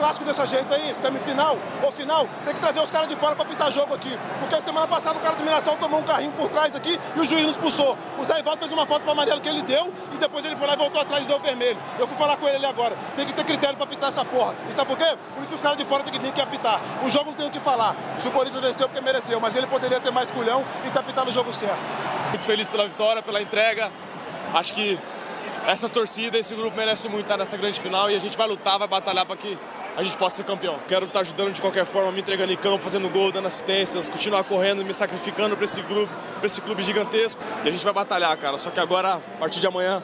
clássico dessa jeito aí, semifinal ou final, tem que trazer os caras de fora pra pintar jogo aqui. Porque semana passada o cara do Mirassol tomou um carrinho por trás aqui e o juiz não expulsou. O Zé Ivaldo fez uma falta pro amarelo que ele deu e depois ele foi lá e voltou atrás e deu vermelho. Eu fui falar com ele ali agora. Tem que ter critério pra pitar essa porra. E sabe por quê? Por isso que os caras de fora tem que vir aqui apitar. O jogo não tem o que falar. Se o Corinthians venceu porque mereceu, mas ele poderia ter mais culhão e tá pitando o jogo certo. Muito feliz pela vitória, pela entrega. Acho que essa torcida, esse grupo merece muito estar nessa grande final e a gente vai lutar, vai batalhar para que a gente possa ser campeão. Quero estar ajudando de qualquer forma, me entregando em campo, fazendo gol, dando assistências, continuar correndo, me sacrificando para esse grupo, para esse clube gigantesco. E a gente vai batalhar, cara. Só que agora, a partir de amanhã,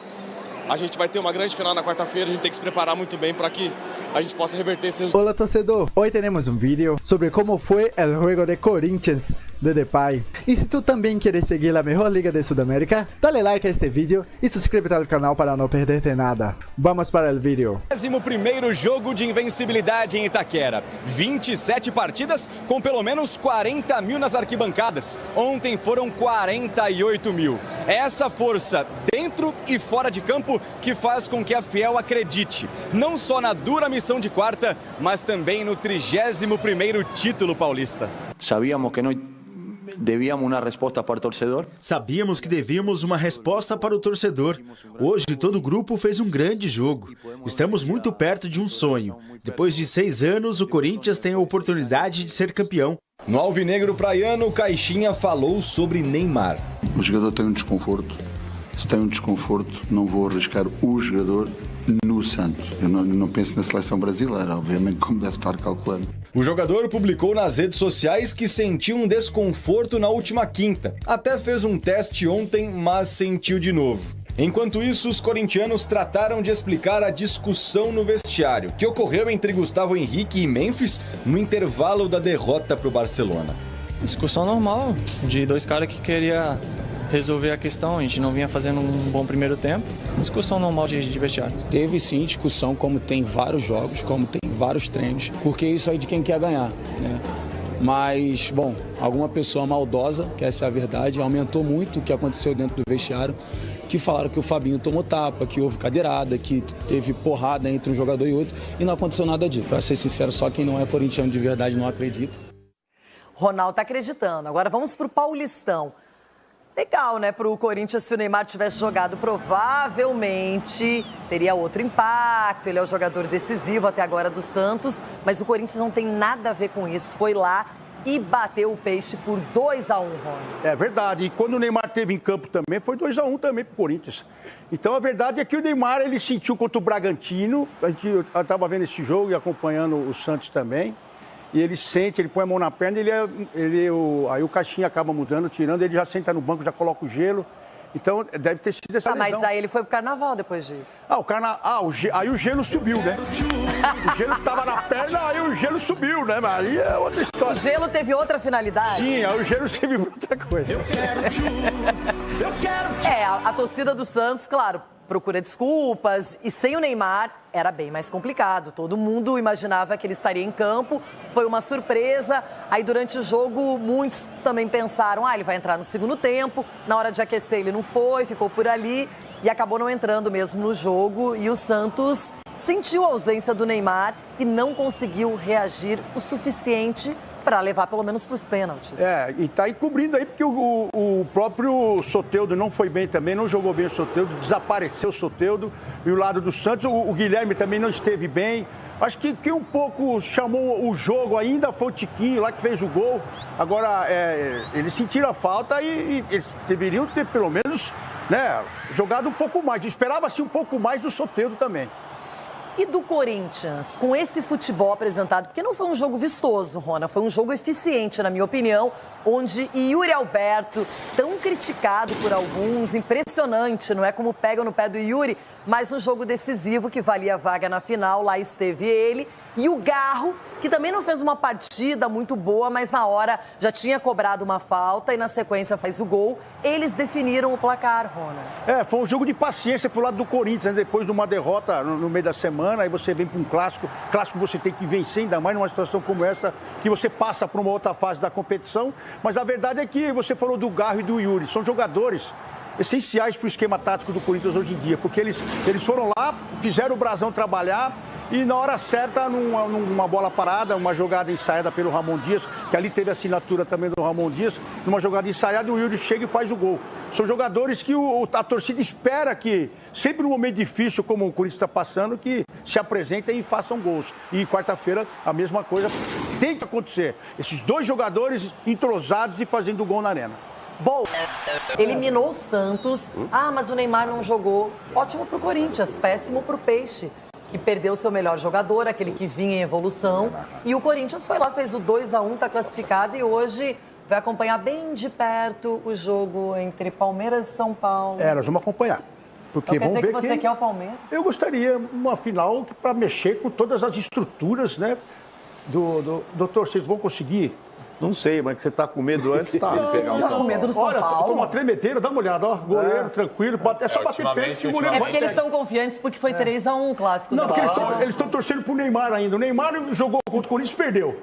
a gente vai ter uma grande final na quarta-feira, a gente tem que se preparar muito bem para que a gente possa reverter esse resultado. Hola torcedor, hoy tenemos un video sobre cómo fue el juego de Corinthians de Depay. Y si tú también quieres seguir la mejor liga de Sudamérica, dale like a este video y suscríbete al canal para no perderte nada. Vamos para el video. 11º jogo de invencibilidade em Itaquera. 27 partidas com pelo menos 40 mil nas arquibancadas. Ontem foram 48 mil. É essa força dentro e fora de campo que faz com que a Fiel acredite, não só na dura missão de quarta, mas também no 31º título paulista. Sabíamos que não devíamos uma resposta para o torcedor. Sabíamos que devíamos uma resposta para o torcedor. Hoje todo o grupo fez um grande jogo. Estamos muito perto de um sonho. Depois de 6 anos, o Corinthians tem a oportunidade de ser campeão. No alvinegro praiano, Caixinha falou sobre Neymar. O jogador tem um desconforto. Se tem um desconforto, não vou arriscar o jogador no Santos. Eu não penso na seleção brasileira, obviamente, como deve estar calculando. O jogador publicou nas redes sociais que sentiu um desconforto na última quinta. Até fez um teste ontem, mas sentiu de novo. Enquanto isso, os corintianos trataram de explicar a discussão no vestiário, que ocorreu entre Gustavo Henrique e Memphis no intervalo da derrota para o Barcelona. Discussão normal, de dois caras que queriam resolver a questão, a gente não vinha fazendo um bom primeiro tempo, discussão normal de vestiário. Teve sim discussão, como tem vários jogos, como tem vários treinos, porque isso aí de quem quer ganhar, né? Mas, bom, alguma pessoa maldosa, que essa é a verdade, aumentou muito o que aconteceu dentro do vestiário, que falaram que o Fabinho tomou tapa, que houve cadeirada, que teve porrada entre um jogador e outro, e não aconteceu nada disso. Para ser sincero, só quem não é corintiano de verdade não acredita. Ronaldo tá acreditando. Agora vamos pro Paulistão. Legal, né? Para o Corinthians, se o Neymar tivesse jogado, provavelmente teria outro impacto. Ele é o jogador decisivo até agora do Santos, mas o Corinthians não tem nada a ver com isso. Foi lá e bateu o peixe por 2-1, Rony. É verdade. E quando o Neymar teve em campo também, foi 2-1 também para o Corinthians. Então a verdade é que o Neymar ele sentiu contra o Bragantino. Eu estava vendo esse jogo e acompanhando o Santos também. E ele sente, ele põe a mão na perna, aí o Caixinha acaba mudando, tirando, ele já senta no banco, já coloca o gelo. Então, deve ter sido essa lesão. Mas aí ele foi pro carnaval depois disso. Aí o gelo subiu, né? O gelo estava na perna, aí o gelo subiu, né? Mas aí é outra história. O gelo teve outra finalidade? Sim, aí o gelo serviu para outra coisa. A torcida do Santos, claro, procura desculpas. E sem o Neymar, era bem mais complicado. Todo mundo imaginava que ele estaria em campo. Foi uma surpresa. Aí, durante o jogo, muitos também pensaram, ele vai entrar no segundo tempo. Na hora de aquecer, ele não foi, ficou por ali. E acabou não entrando mesmo no jogo. E o Santos sentiu a ausência do Neymar e não conseguiu reagir o suficiente para levar pelo menos para os pênaltis. E tá aí cobrindo aí, porque o próprio Soteldo não foi bem também, não jogou bem o Soteldo, desapareceu o Soteldo. E o lado do Santos, o Guilherme também não esteve bem. Acho que quem um pouco chamou o jogo ainda foi o Tiquinho, lá que fez o gol. Agora, eles sentiram a falta e eles deveriam ter, pelo menos, né, jogado um pouco mais. Esperava-se um pouco mais do Soteldo também. E do Corinthians, com esse futebol apresentado, porque não foi um jogo vistoso, Rona, foi um jogo eficiente, na minha opinião, onde Yuri Alberto, tão criticado por alguns, impressionante, não é como pega no pé do Yuri, mas um jogo decisivo que valia a vaga na final, lá esteve ele, e o Garro, que também não fez uma partida muito boa, mas na hora já tinha cobrado uma falta e na sequência faz o gol. Eles definiram o placar, Rona. Foi um jogo de paciência pro lado do Corinthians, né? Depois de uma derrota no meio da semana, aí você vem para um clássico. Clássico você tem que vencer, ainda mais numa situação como essa, que você passa para uma outra fase da competição. Mas a verdade é que você falou do Garro e do Yuri, são jogadores essenciais para o esquema tático do Corinthians hoje em dia, porque eles foram lá, fizeram o Brasão trabalhar E na hora certa, numa bola parada, uma jogada ensaiada pelo Ramon Dias, que ali teve a assinatura também do Ramon Dias, numa jogada ensaiada, o Yuri chega e faz o gol. São jogadores que a torcida espera que, sempre num momento difícil como o Corinthians está passando, que se apresentem e façam gols. E quarta-feira, a mesma coisa tem que acontecer. Esses dois jogadores entrosados e fazendo gol na arena. Bom, eliminou o Santos. Mas o Neymar não jogou. Ótimo pro Corinthians, péssimo pro Peixe, que perdeu seu melhor jogador, aquele que vinha em evolução. E o Corinthians foi lá, fez o 2-1, tá classificado e hoje vai acompanhar bem de perto o jogo entre Palmeiras e São Paulo. Nós vamos acompanhar. Porque então, quer vamos dizer que você quer o Palmeiras? Eu gostaria uma final para mexer com todas as estruturas, né? Doutor, vocês vão conseguir? Não sei, mas que você tá com medo antes, tá? Tá com medo do São Paulo? Olha, uma tremedeira, dá uma olhada, ó. Goleiro, tranquilo, é só bater pênalti. É porque eles estão confiantes porque foi 3-1 o clássico. Não, porque eles estão torcendo pro Neymar ainda. O Neymar jogou contra o Corinthians, perdeu.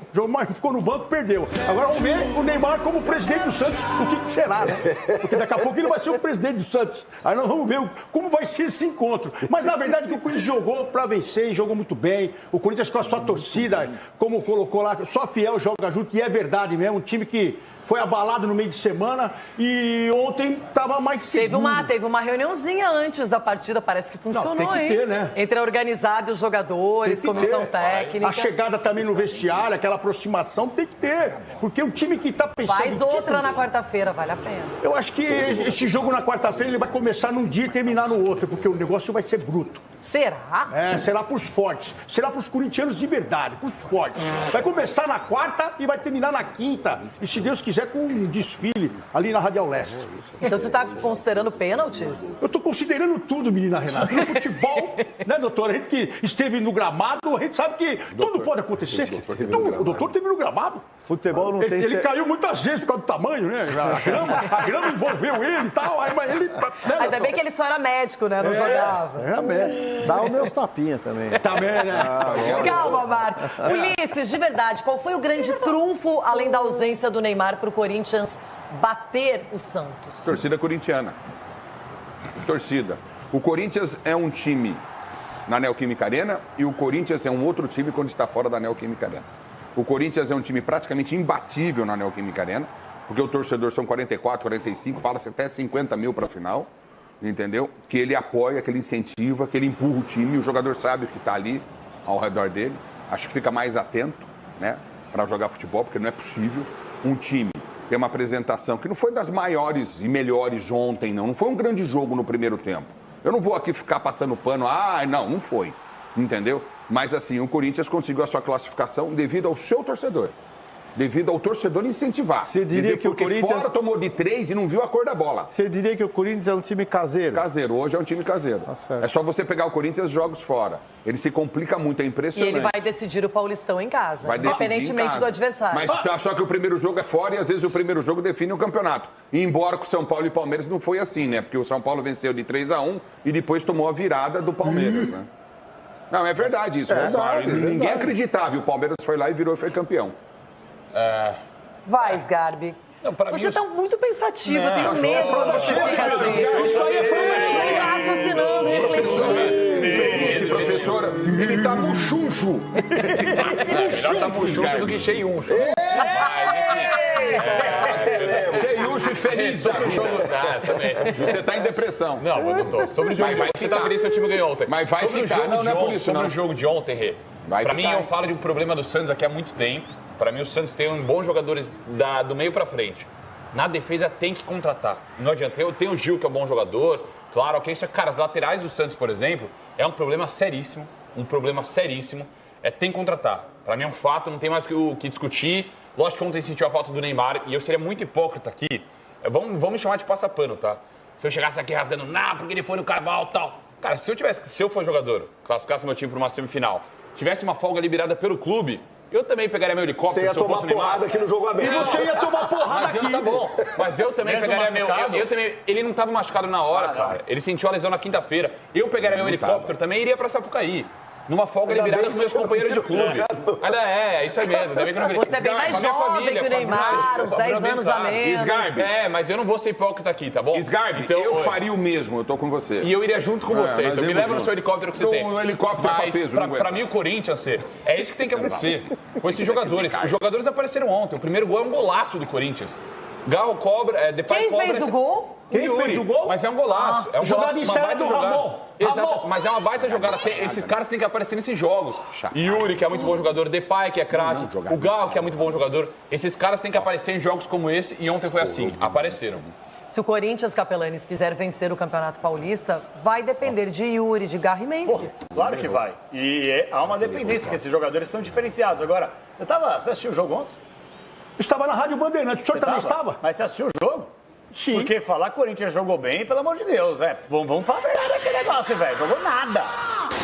Ficou no banco, perdeu. Agora vamos ver o Neymar como presidente do Santos, o que será, né? Porque daqui a pouco ele vai ser o presidente do Santos. Aí nós vamos ver como vai ser esse encontro. Mas na verdade que o Corinthians jogou pra vencer e jogou muito bem. O Corinthians com a sua torcida, como colocou lá, só fiel joga junto, e é verdade mesmo, um time que foi abalado no meio de semana e ontem estava mais seguro. Teve uma reuniãozinha antes da partida, parece que funcionou, tem que ter, né? Entre a organizada e os jogadores, comissão técnica. A chegada também no vestiário, aquela aproximação, tem que ter. Porque o time que está pensando... Faz outra na quarta-feira, vale a pena. Eu acho que esse jogo na quarta-feira ele vai começar num dia e terminar no outro, porque o negócio vai ser bruto. Será? Será para os fortes. Será para os corintianos de verdade, para os fortes. Vai começar na quarta e vai terminar na quinta. E se Deus quiser, com um desfile ali na Radial Leste. Então você está considerando pênaltis? Eu estou considerando tudo, menina Renata. No futebol, né, doutor? A gente que esteve no gramado, a gente sabe que tudo pode acontecer. O doutor esteve no gramado. Futebol não tem... Ele caiu muitas vezes por causa do tamanho, né? A grama envolveu ele e tal. Mas ele... Né, ainda bem que ele só era médico, né? Não jogava. Era médico. Dá os meus tapinhas também. Também, né? Calma, Marco. Ulisses, de verdade, qual foi o grande trunfo, além da ausência do Neymar, para o Corinthians bater o Santos? Torcida corintiana. Torcida. O Corinthians é um time na Neoquímica Arena e o Corinthians é um outro time quando está fora da Neoquímica Arena. O Corinthians é um time praticamente imbatível na Neoquímica Arena, porque o torcedor são 44, 45, fala-se até 50 mil para a final, entendeu? Que ele apoia, que ele incentiva, que ele empurra o time, o jogador sabe o que está ali ao redor dele. Acho que fica mais atento, né, para jogar futebol, porque não é possível um time ter uma apresentação que não foi das maiores e melhores ontem, não foi um grande jogo no primeiro tempo. Eu não vou aqui ficar passando pano, não foi, entendeu? Mas assim, o Corinthians conseguiu a sua classificação devido ao seu torcedor. Devido ao torcedor incentivar. Você diria que o Corinthians... fora tomou de 3 e não viu a cor da bola. Você diria que o Corinthians é um time caseiro? Caseiro, hoje é um time caseiro. É só você pegar o Corinthians jogos fora. Ele se complica muito, é impressionante. E ele vai decidir o Paulistão em casa, independentemente do adversário. Mas só que o primeiro jogo é fora e às vezes o primeiro jogo define o campeonato. E embora com São Paulo e Palmeiras não foi assim, né? Porque o São Paulo venceu de 3-1 e depois tomou a virada do Palmeiras, né? Não, é verdade isso. Ninguém acreditava. E o Palmeiras foi lá e virou e foi campeão. Vai, Sgarbi. Você está muito pensativo, eu tenho medo de você fazer. Isso aí é fama. Ele está raciocinando, refletindo. Professora, ele está muxuncho. Melhor tá muxuncho do que cheiuncho. Cheiuncho e feliz. Você está em depressão. Não, eu não tô. Sobre o jogo de ontem, você está feliz se o time ganhou ontem. Mas vai ficar, não é por isso, não. Sobre o jogo de ontem, Rê. Pra mim, eu falo de um problema do Santos aqui há muito tempo. Para mim, o Santos tem bons jogadores do meio para frente. Na defesa, tem que contratar. Não adianta. Eu tenho o Gil, que é um bom jogador. Claro, ok. Cara, as laterais do Santos, por exemplo, é um problema seríssimo. Tem que contratar. Para mim é um fato, não tem mais o que discutir. Lógico que ontem sentiu a falta do Neymar. E eu seria muito hipócrita aqui. Vamos me chamar de passapano, tá? Se eu chegasse aqui rasgando, porque ele foi no Carvalho e tal. Cara, se eu for jogador, classificasse meu time para uma semifinal, tivesse uma folga liberada pelo clube, eu também pegaria meu helicóptero. Você ia tomar porrada aqui no jogo aberto. E você ia tomar porrada aqui. Tá bom. Mas eu também pegaria meu... Ele não estava machucado na hora, cara. Ele sentiu a lesão na quinta-feira. Eu pegaria meu helicóptero também e iria pra Sapucaí. Numa folga ele virava com meus companheiros de clube. Isso aí mesmo. Ainda bem que eu não virei. Você é bem mais jovem que o Neymar, uns 10 anos a menos. Sgarbi. Mas eu não vou ser hipócrita aqui, tá bom? Sgarbi, então, eu faria o mesmo, eu tô com você. E eu iria junto com você. Então me leva no seu helicóptero que você tem. No helicóptero é pra peso, pra mim o Corinthians, é isso que tem que acontecer com esses jogadores. Os jogadores apareceram ontem. O primeiro gol é um golaço do Corinthians. Gal cobra, Depay Quem cobra... fez o gol? Quem fez o gol? Mas é um golaço. É um jogada golaço, inicial do Ramon. Exato, mas é uma baita jogada. Esses caras têm que aparecer nesses jogos. Yuri, que é muito bom jogador, Depay, que é craque, o Gal, que é muito bom jogador. Esses caras têm que aparecer em jogos como esse, e ontem foi assim, apareceram. Se o Corinthians, Capelanes, quiser vencer o Campeonato Paulista, vai depender de Yuri, de Garra e Mendes. Claro que vai. E há uma dependência, porque esses jogadores são diferenciados. Agora, você assistiu o jogo ontem? Estava na Rádio Bandeirantes, o senhor também estava? Mas você assistiu o jogo? Sim. Porque falar que o Corinthians jogou bem, pelo amor de Deus, vamos falar a verdade daquele negócio, velho. Jogou nada.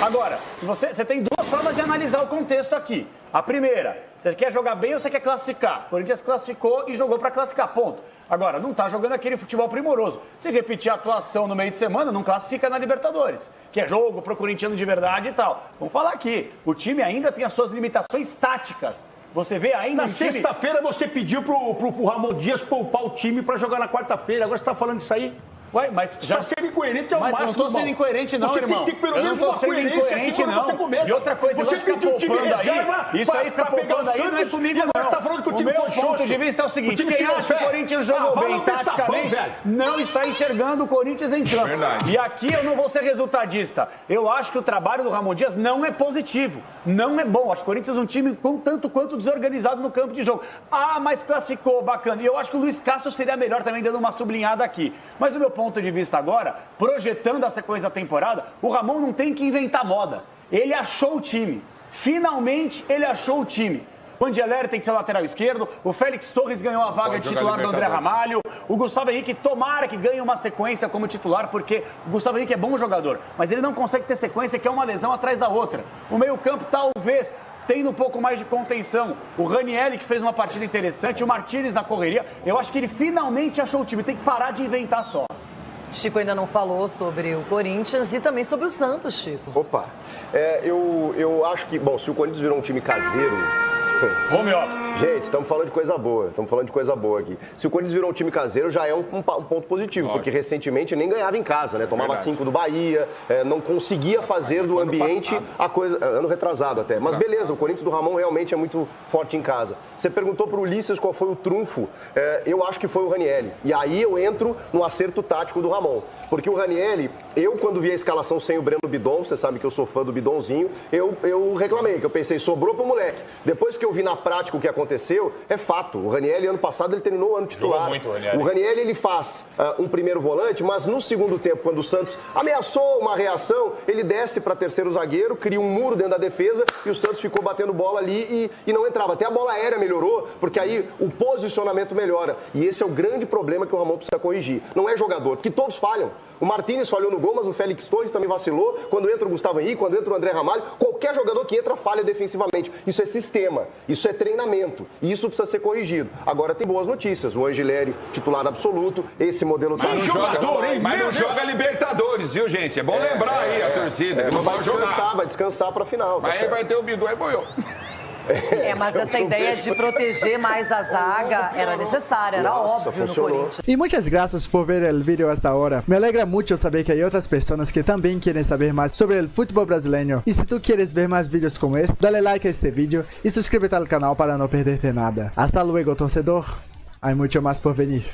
Agora, se você tem duas formas de analisar o contexto aqui. A primeira, você quer jogar bem ou você quer classificar? O Corinthians classificou e jogou para classificar, ponto. Agora, não tá jogando aquele futebol primoroso. Se repetir a atuação no meio de semana, não classifica na Libertadores, que é jogo pro corintiano de verdade e tal. Vamos falar aqui, o time ainda tem as suas limitações táticas. Você vê ainda na sexta-feira você pediu pro Ramon Dias poupar o time para jogar na quarta-feira. Agora você tá falando isso aí? Ué, mas já... Tá sendo incoerente ao máximo, Mas não tô sendo incoerente não, você irmão. Você tem que ter pelo menos uma coerência aqui quando você comenta. E outra coisa, você pediu o time reserva isso aí fica poupando aí, não é comigo não. Você tá falando que o time foi xoxo. O meu ponto de vista é o seguinte, quem acha que o Corinthians jogou bem taticamente, não está enxergando o Corinthians em campo. Verdade. E aqui eu não vou ser resultadista. Eu acho que o trabalho do Ramon Dias não é positivo, não é bom. Acho que o Corinthians é um time tanto quanto desorganizado no campo de jogo. Mas classificou, bacana. E eu acho que o Luiz Castro seria melhor também dando uma sublinhada aqui. Mas o meu ponto de vista agora, projetando a sequência da temporada, o Ramon não tem que inventar moda. Ele achou o time. Finalmente ele achou o time. O Angeleri tem que ser lateral esquerdo, o Félix Torres ganhou a vaga de titular do André Ramalho, o Gustavo Henrique tomara que ganhe uma sequência como titular, porque o Gustavo Henrique é bom jogador, mas ele não consegue ter sequência, que é uma lesão atrás da outra. O meio-campo talvez tendo um pouco mais de contenção. O Ranieri, que fez uma partida interessante, o Martínez na correria. Eu acho que ele finalmente achou o time, tem que parar de inventar só. Chico ainda não falou sobre o Corinthians e também sobre o Santos, Chico. Opa, eu acho que, bom, se o Corinthians virou um time caseiro... Home office. Gente, estamos falando de coisa boa, aqui. Se o Corinthians virou um time caseiro, já é um ponto positivo, porque recentemente nem ganhava em casa, né? Tomava 5 do Bahia, não conseguia fazer do ambiente a coisa... Ano retrasado até. Mas beleza, o Corinthians do Ramon realmente é muito forte em casa. Você perguntou para o Ulisses qual foi o trunfo. Eu acho que foi o Ranieri. E aí eu entro no acerto tático do Ramon. Porque o Ranieri, quando vi a escalação sem o Breno Bidon, você sabe que eu sou fã do Bidonzinho, eu reclamei, que eu pensei, sobrou pro moleque. Depois que eu vi na prática o que aconteceu, é fato. O Ranieri, ano passado, ele terminou o ano titular. Muito, Ranieri. O Ranieri, ele faz um primeiro volante, mas no segundo tempo, quando o Santos ameaçou uma reação, ele desce para terceiro zagueiro, cria um muro dentro da defesa e o Santos ficou batendo bola ali e não entrava. Até a bola aérea melhorou, porque aí o posicionamento melhora. E esse é o grande problema que o Ramon precisa corrigir. Não é jogador, porque todos falham. O Martínez falhou no gol, mas o Félix Torres também vacilou. Quando entra o Gustavo Henrique, quando entra o André Ramalho, qualquer jogador que entra falha defensivamente. Isso é sistema, isso é treinamento. E isso precisa ser corrigido. Agora tem boas notícias. O Angeleri, titular absoluto, esse modelo tá... Mas não joga Libertadores, viu, gente? É bom lembrar aí a torcida. Que não vai jogar. Vai descansar pra final. Mas aí vai ter o Bidu, aí boiou. Mas essa ideia de proteger mais a zaga era necessária, era óbvio no Corinthians. Y muchas gracias por ver el video hasta ahora. Me alegra mucho saber que hay otras personas que también quieren saber más sobre el fútbol brasileño. Y si tú quieres ver más videos como este, dale like a este video y suscríbete al canal para no perderte nada. Hasta luego, torcedor. Hay mucho más por venir.